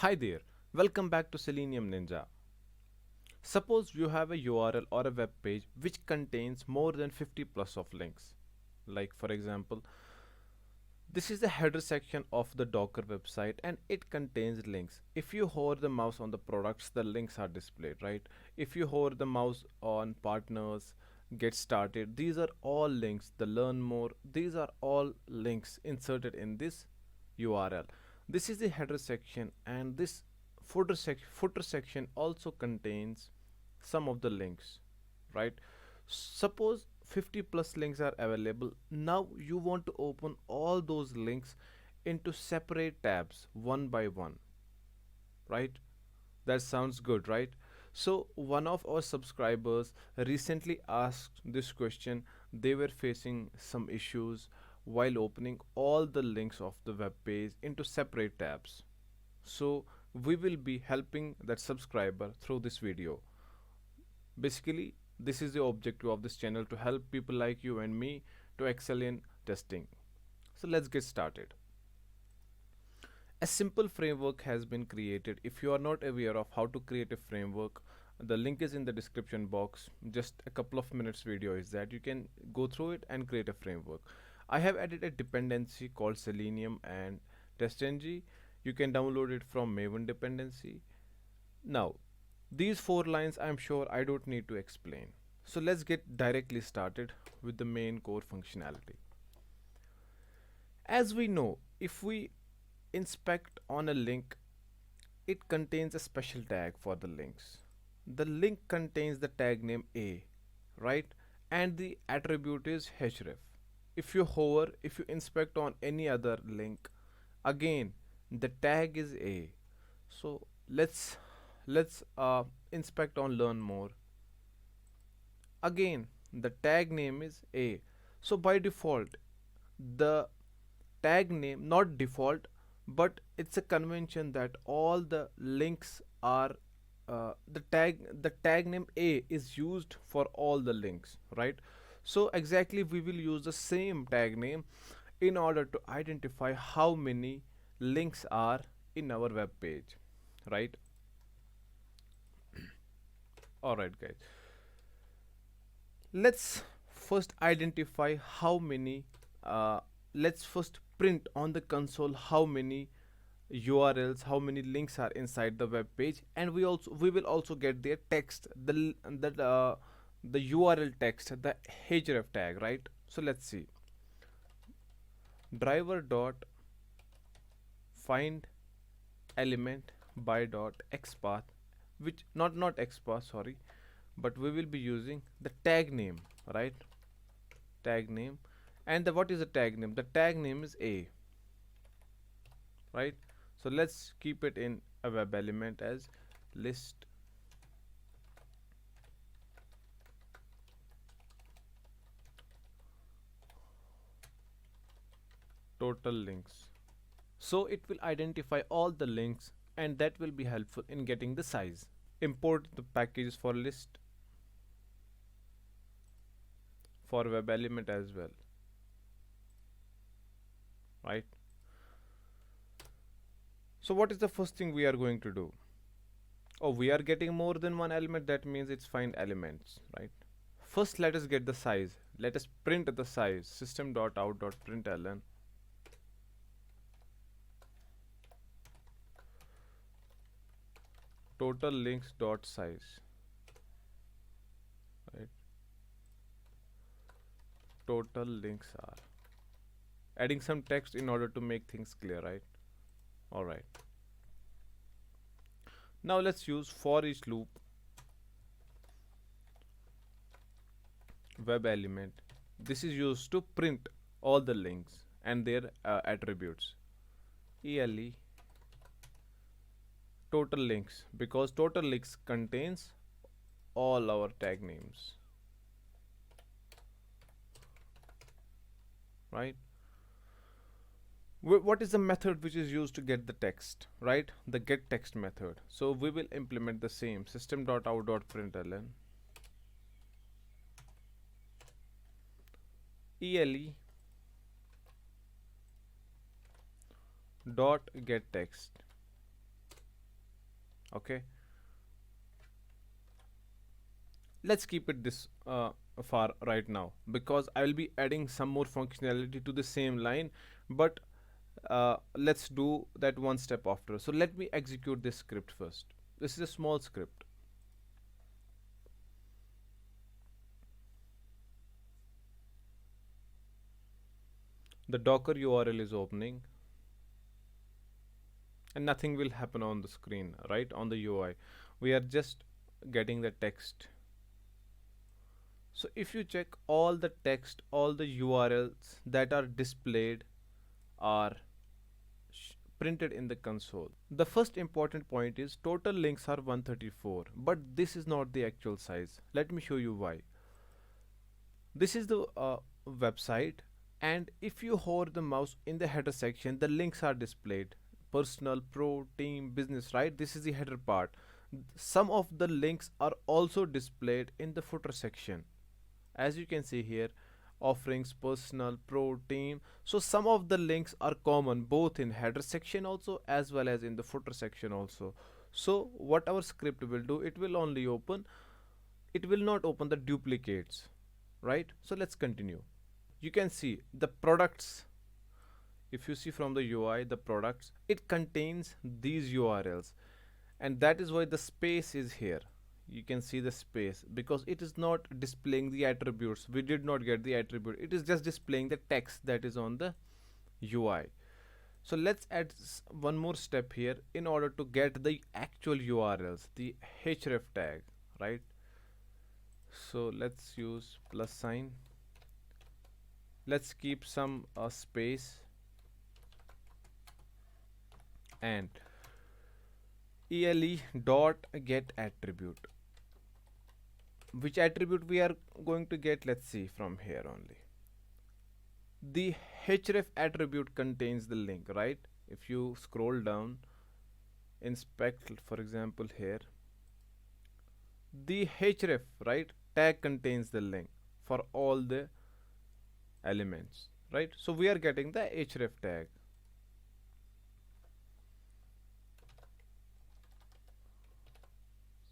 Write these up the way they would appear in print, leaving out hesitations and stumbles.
Hi there, welcome back to Selenium Ninja. Suppose you have a URL or a web page which contains more than 50 plus of links. Like for example, this is the header section of the Docker website and it contains links. If you hover the mouse on the products, the links are displayed, right? If you hover the mouse on partners, get started, these are all links. The learn more, these are all links inserted in this URL. This is the header section and this footer section also contains some of the links, right? Suppose 50 plus links are available. Now you want to open all those links into separate tabs one by one, right? That sounds good, right? So one of our subscribers recently asked this question. They were facing some issues while opening all the links of the web page into separate tabs. So we will be helping that subscriber through this video. Basically, this is the objective of this channel, to help people like you and me to excel in testing. So let's get started. A simple framework has been created. If you are not aware of how to create a framework, the link is in the description box. Just a couple of minutes video is that you can go through it and create a framework. I have added a dependency called Selenium and TestNG. You can download it from Maven dependency. Now, these four lines I'm sure I don't need to explain. So let's get directly started with the main core functionality. As we know, if we inspect on a link, it contains a special tag for the links. The link contains the tag name A, right? And the attribute is href. If you hover, if you inspect on any other link, again the tag is A. So let's inspect on learn more. Again the tag name is A. So by default, the tag name, not default, but it's a convention that all the links are the tag name A is used for all the links, right? So exactly we will use the same tag name in order to identify how many links are in our web page, right? All right, guys, let's first identify how many let's first print on the console how many URLs, how many links are inside the web page, and we will also get their text, the URL text, the href tag, right? So let's see. Driver dot find element by dot xpath, which not xpath, sorry, but we will be using the tag name, right? Tag name. And the what is the tag name? The tag name is A, right? So let's keep it in a web element as list total links. So it will identify all the links and that will be helpful in getting the size. Import the packages for list for web element as well, right? So what is the first thing we are going to do? Oh, we are getting more than one element, that means it's find elements, right? First let us get the size. Let us print the size. System.out.println total links dot size, right? Total links are, adding some text in order to make things clear, right? All right, now let's use for each loop web element. This is used to print all the links and their attributes. ele total links, because total links contains all our tag names, right? What is the method which is used to get the text, right? The get text method. So we will implement the same system.out.println ele dot get text. Okay, let's keep it this far right now, because I will be adding some more functionality to the same line, but let's do that one step after. So let me execute this script first. This is a small script. The Docker URL is opening and nothing will happen on the screen, right? On the UI we are just getting the text. So if you check, all the text, all the URLs that are displayed are printed in the console. The first important point is total links are 134, but this is not the actual size. Let me show you why. This is the website, and if you hover the mouse in the header section, the links are displayed: personal, pro, team, business, right? This is the header part. Some of the links are also displayed in the footer section, as you can see here: offerings, personal, pro, team. So some of the links are common both in header section also as well as in the footer section also. So what our script will do, it will only open, it will not open the duplicates, right? So let's continue. You can see the products. If you see from the UI, the products, it contains these URLs, and that is why the space is here. You can see the space because it is not displaying the attributes. We did not get the attribute, it is just displaying the text that is on the UI. So let's add one more step here in order to get the actual URLs, the href tag, right? So let's use plus sign. Let's keep some space, and ele dot get attribute. Which attribute we are going to get? Let's see from here only. The href attribute contains the link, right? If you scroll down, inspect, for example, here, the href, right, tag contains the link for all the elements, right? So we are getting the href tag.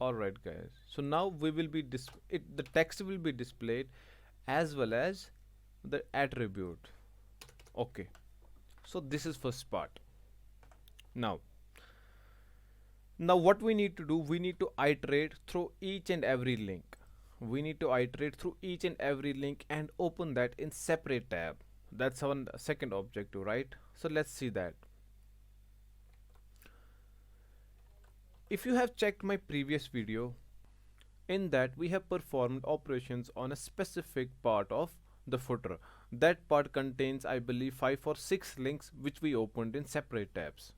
Alright guys, so now we will be the text will be displayed as well as the attribute. Okay, so this is first part. Now what we need to do, we need to iterate through each and every link. We need to iterate through each and every link and open that in separate tab. That's our second objective, right? So let's see that. If you have checked my previous video, in that we have performed operations on a specific part of the footer. That part contains, I believe, 5 or 6 links which we opened in separate tabs.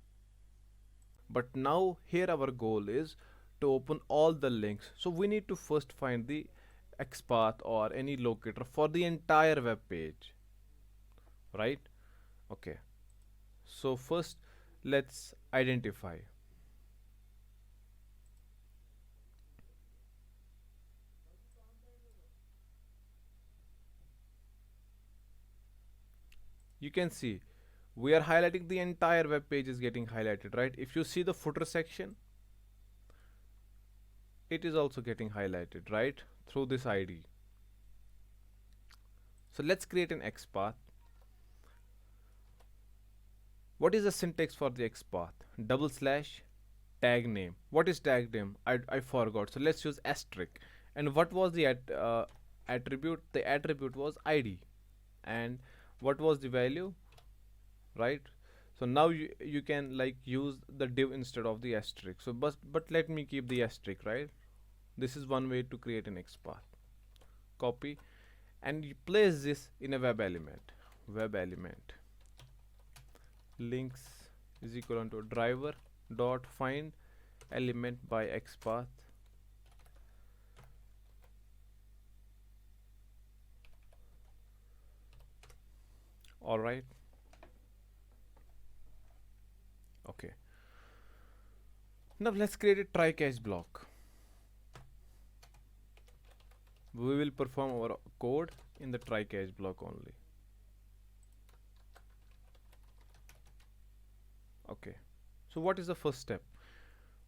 But now here our goal is to open all the links. So we need to first find the XPath or any locator for the entire web page, right? Okay, so first let's identify. You can see we are highlighting the entire web page is getting highlighted, right? If you see the footer section, it is also getting highlighted, right, through this ID. So let's create an XPath. What is the syntax for the XPath? / tag name. What is tag name? I forgot. So let's use asterisk. And what was the attribute? The attribute was ID. And what was the value, right? So now you can like use the div instead of the asterisk. So but let me keep the asterisk, right? This is one way to create an XPath. Copy and you place this in a web element. Web element links is equal to driver dot find element by XPath. All right. Okay. Now let's create a try catch block. We will perform our code in the try catch block only. Okay. So what is the first step?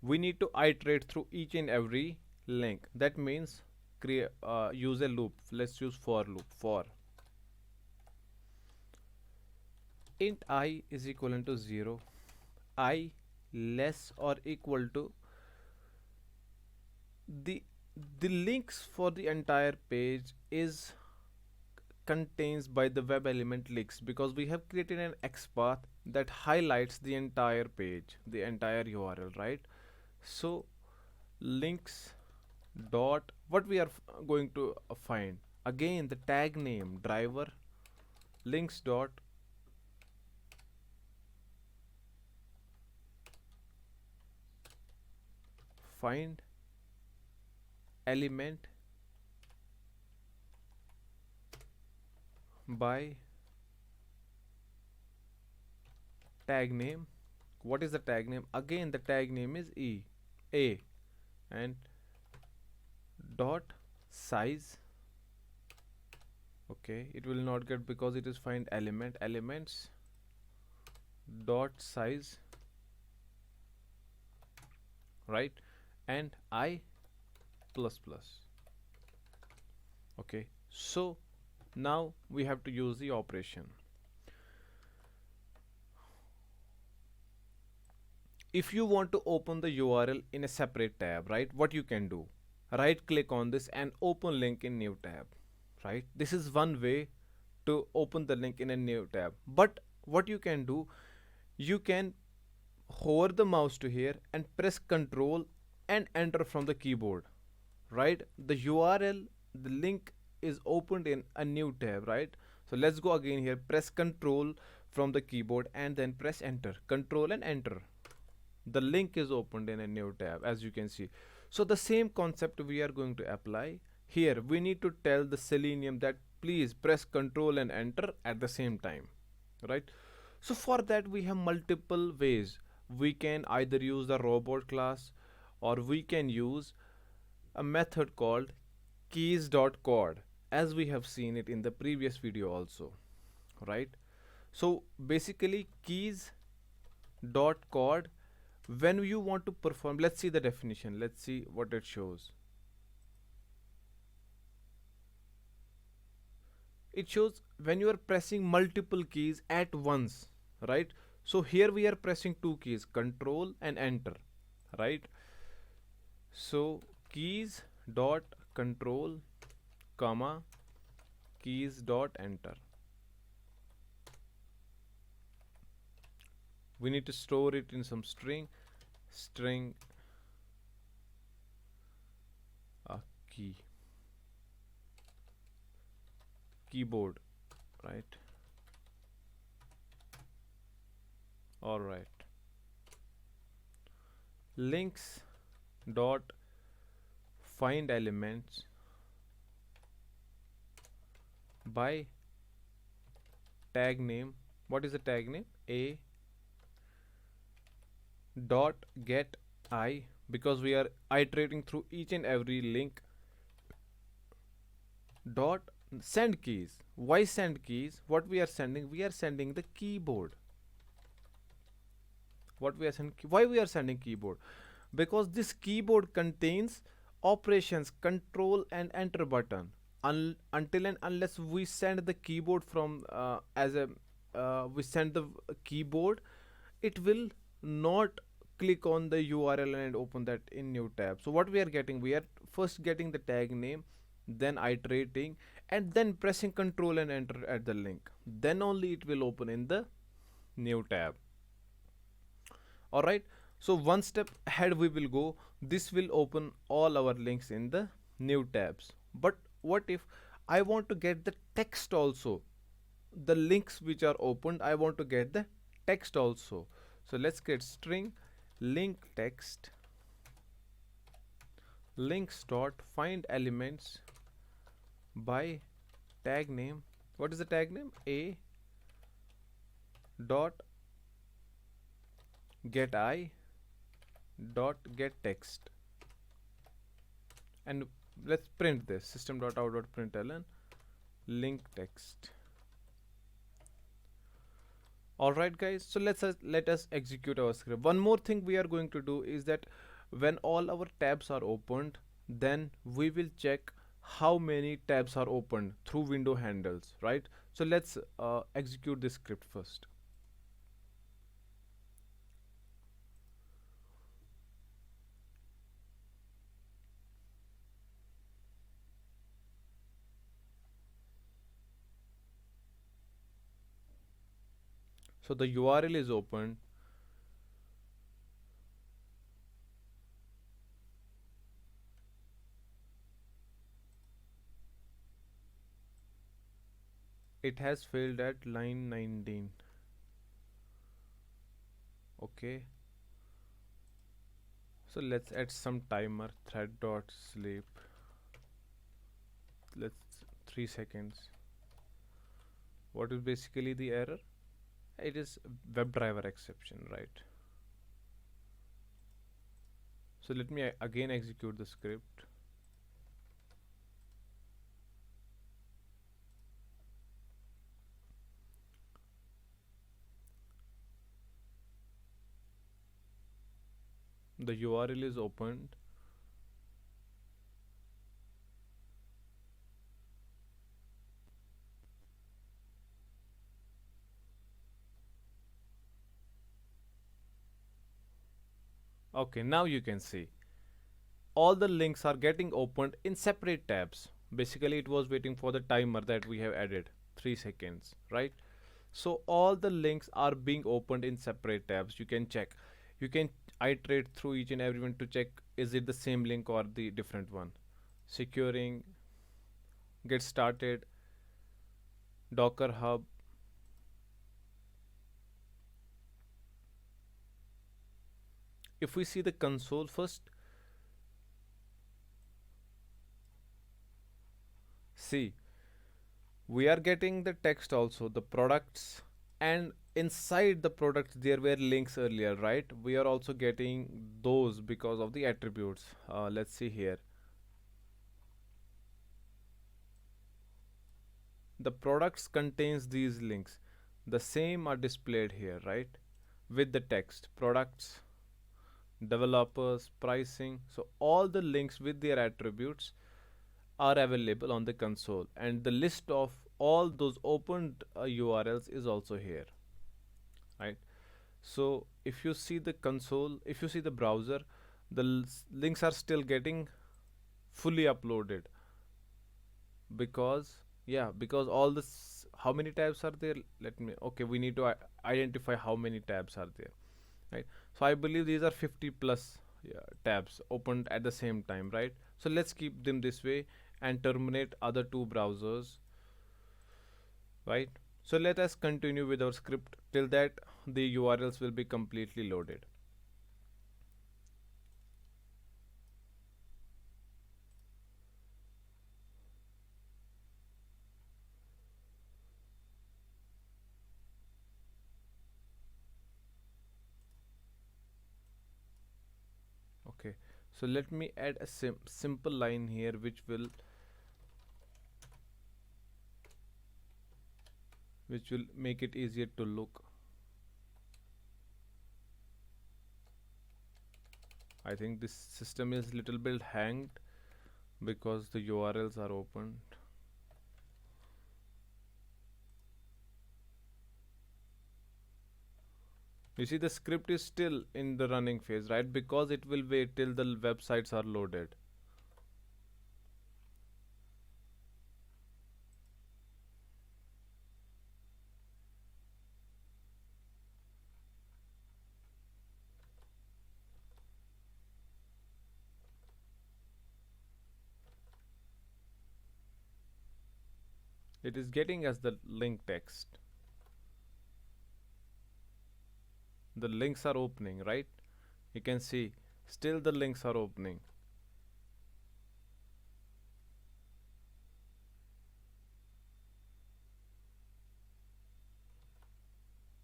we need to iterate through each and every link. That means create use a loop. Let's use for loop. For int I is equivalent to 0, I less or equal to the the links for the entire page is contains by the web element links, because we have created an XPath that highlights the entire page, the entire URL, right? So links dot, what we are going to find again, the tag name driver links dot find element by tag name. What is the tag name? Again, the tag name is a and dot size. Okay, it will not get because it is find elements dot size, right? And I plus plus. Okay, so now we have to use the operation. If you want to open the URL in a separate tab, right, what you can do, right click on this and open link in new tab, right? This is one way to open the link in a new tab. But what you can do, you can hover the mouse to here and press Ctrl and enter from the keyboard, right? The URL, the link is opened in a new tab, right? So let's go again here, press Ctrl from the keyboard and then press enter, Ctrl and enter. The link is opened in a new tab, as you can see. So the same concept we are going to apply here. We need to tell the Selenium that please press Ctrl and enter at the same time, right? So for that we have multiple ways. We can either use the robot class, or we can use a method called keys.chord, as we have seen it in the previous video also, right? So basically keys.chord, when you want to perform, let's see the definition, let's see what it shows. It shows when you are pressing multiple keys at once, right? So here we are pressing two keys, Control and enter, right? So keys dot control comma keys dot enter. We need to store it in some string key keyboard, right? All right, links dot find elements by tag name. What is the tag name? A dot get I, because we are iterating through each and every link, dot send keys. Why send keys? What we are sending? We are sending the keyboard. What we are sending? Why we are sending keyboard? Because this keyboard contains operations, control and enter button. Until and unless we send the keyboard from as a we send the keyboard, it will not click on the URL and open that in new tab. So what we are getting, we are first getting the tag name, then iterating and then pressing Control and enter at the link, then only it will open in the new tab. All right, so one step ahead we will go. This will open all our links in the new tabs. But what if I want to get the text also? The links which are opened, I want to get the text also. So let's get string link text links dot find elements by tag name. What is the tag name? A dot get I dot get text, and let's print this system.out.println link text. Alright guys, so let us execute our script. One more thing we are going to do is that when all our tabs are opened, then we will check how many tabs are opened through window handles, right? So let's execute this script first. So the URL is opened. It has failed at line 19. Okay, so let's add some timer. Thread dot sleep. Let's 3 seconds. What is basically the error? It is WebDriver exception, right? So let me again execute the script. The URL is opened. Okay, now you can see all the links are getting opened in separate tabs. Basically, it was waiting for the timer that we have added, 3 seconds, right? So all the links are being opened in separate tabs. You can check. You can iterate through each and every one to check is it the same link or the different one. Securing, get started, Docker Hub. If we see the console first, see, we are getting the text also, the products, and inside the products there were links earlier, right? We are also getting those because of the attributes. Let's see here. The products contains these links. The same are displayed here, right? With the text, products, developers, pricing. So all the links with their attributes are available on the console, and the list of all those opened URLs is also here, right? So if you see the console, if you see the browser, the links are still getting fully uploaded because, yeah, because all this, how many tabs are there? Let me, okay, we need to identify how many tabs are there, right? So I believe these are 50 plus, yeah, tabs opened at the same time, right? So let's keep them this way and terminate other two browsers, right? So let us continue with our script. Till that, the URLs will be completely loaded. Okay, so let me add a simple line here which will make it easier to look. I think this system is little bit hanged because the URLs are opened. You see the script is still in the running phase, right? Because it will wait till the websites are loaded. It is getting as the link text. The links are opening, right? You can see still the links are opening.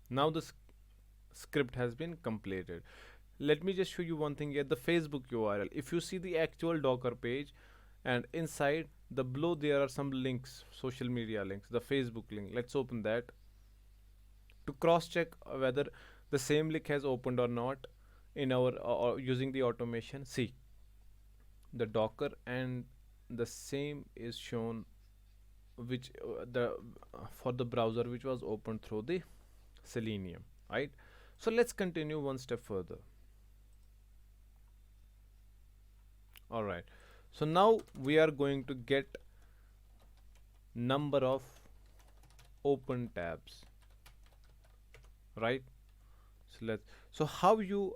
Now the script has been completed. Let me just show you one thing here, the Facebook URL. If you see the actual Docker page, and inside the below there are some links, social media links, the Facebook link. Let's open that to cross check whether the same link has opened or not. in our using the automation. See, the Docker and the same is shown, which the for the browser which was opened through the Selenium, right? So let's continue one step further. All right, so now we are going to get number of open tabs, right? So how you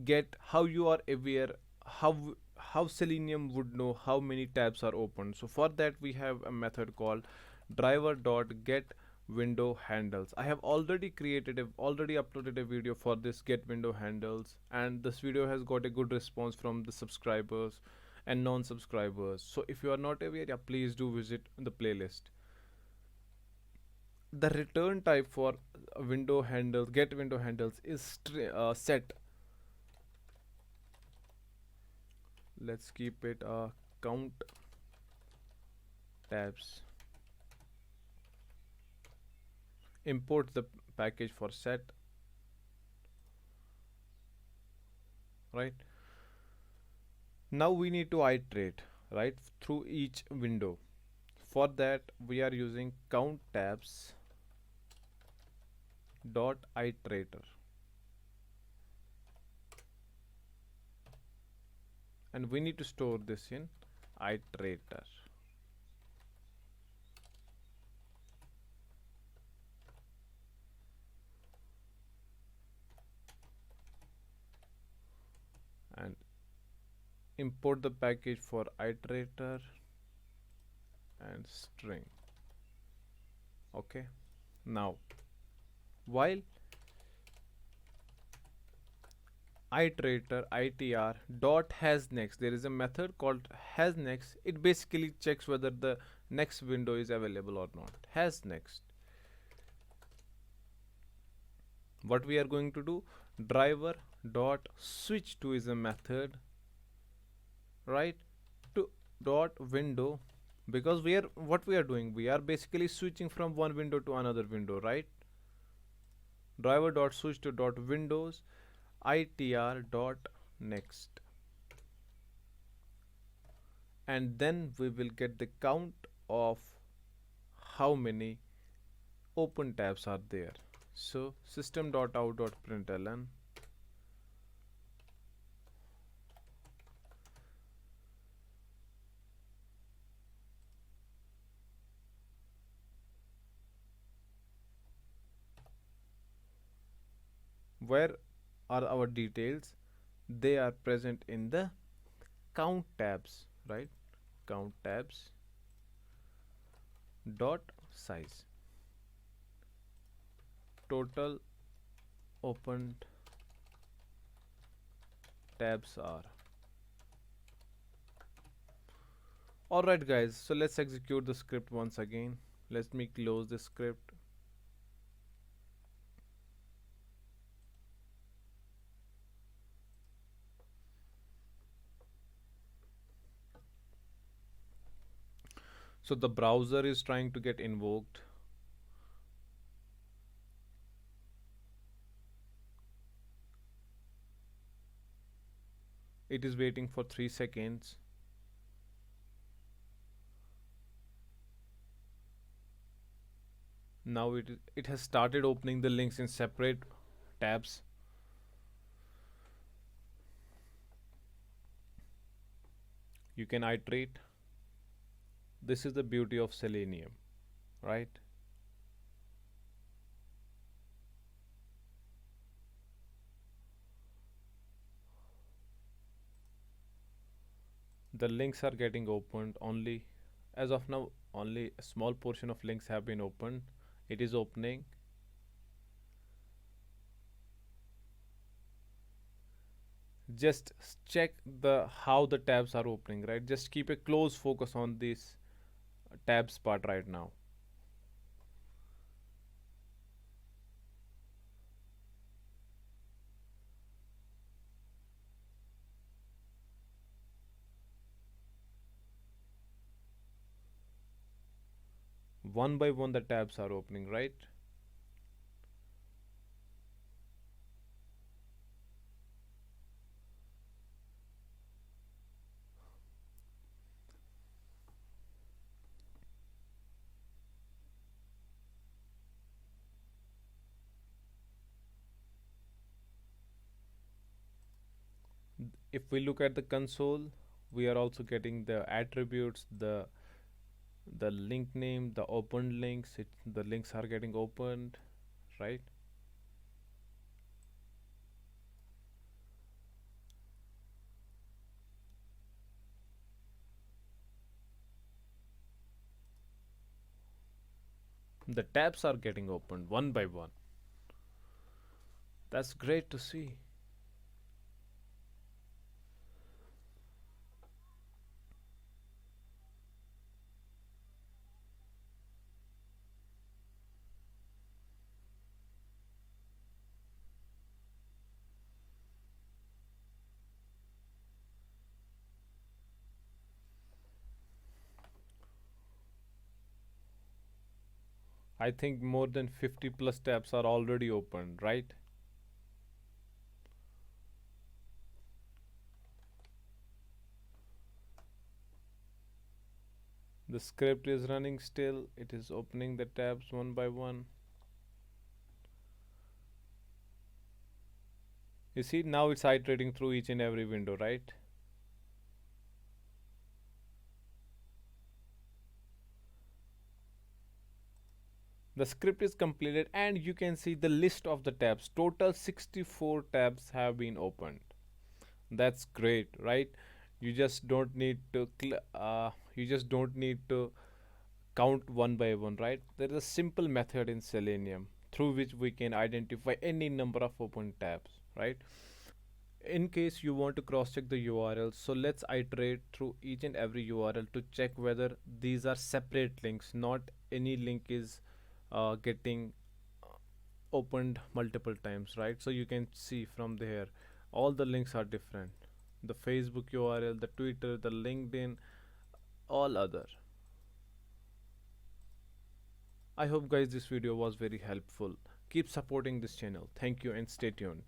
get, how you are aware, how how Selenium would know how many tabs are open. So for that we have a method called driver dot get window handles. I have already uploaded a video for this get window handles, and this video has got a good response from the subscribers and non-subscribers. So if you are not aware, yeah, please do visit the playlist. The return type for window handles, get window handles, is set. Let's keep it count tabs. Import the package for set, right? Now we need to iterate, right, through each window. For that we are using count tabs dot iterator, and we need to store this in iterator. And import the package for iterator and string. Okay, now while iterator itr dot has next, there is a method called has next. It basically checks whether the next window is available or not. Has next, what we are going to do, driver dot switch to is a method, right, to dot window, because we are, what we are doing, we are basically switching from one window to another window, right? Driver dot switch to dot windows itr dot next, and then we will get the count of how many open tabs are there. So system dot out dot println, where are our details? They are present in the count tabs, right? Count tabs dot size, total opened tabs are. Alright guys, so let's execute the script once again. Let me close the script. So the browser is trying to get invoked. It is waiting for 3 seconds. Now it has started opening the links in separate tabs. You can iterate. This is the beauty of Selenium, right? The links are getting opened only, as of now only a small portion of links have been opened. It is opening. Just check the how the tabs are opening, right? Just keep a close focus on this tabs part right now. One by one the tabs are opening, right? If we look at the console, we are also getting the attributes, the link name, the opened links. The links are getting opened, right? The tabs are getting opened one by one. That's great to see. I think more than 50 plus tabs are already opened, right? The script is running still. It is opening the tabs one by one. You see, now it's iterating through each and every window, right? The script is completed and you can see the list of the tabs. Total 64 tabs have been opened. That's great, right? You just don't need to count one by one, right? There is a simple method in Selenium through which we can identify any number of open tabs, right? In case you want to cross check the URL, so let's iterate through each and every URL to check whether these are separate links, not any link is getting opened multiple times, right? So you can see from there all the links are different, the Facebook URL, the Twitter, the LinkedIn, all other. I hope guys this video was very helpful. Keep supporting this channel. Thank you and stay tuned.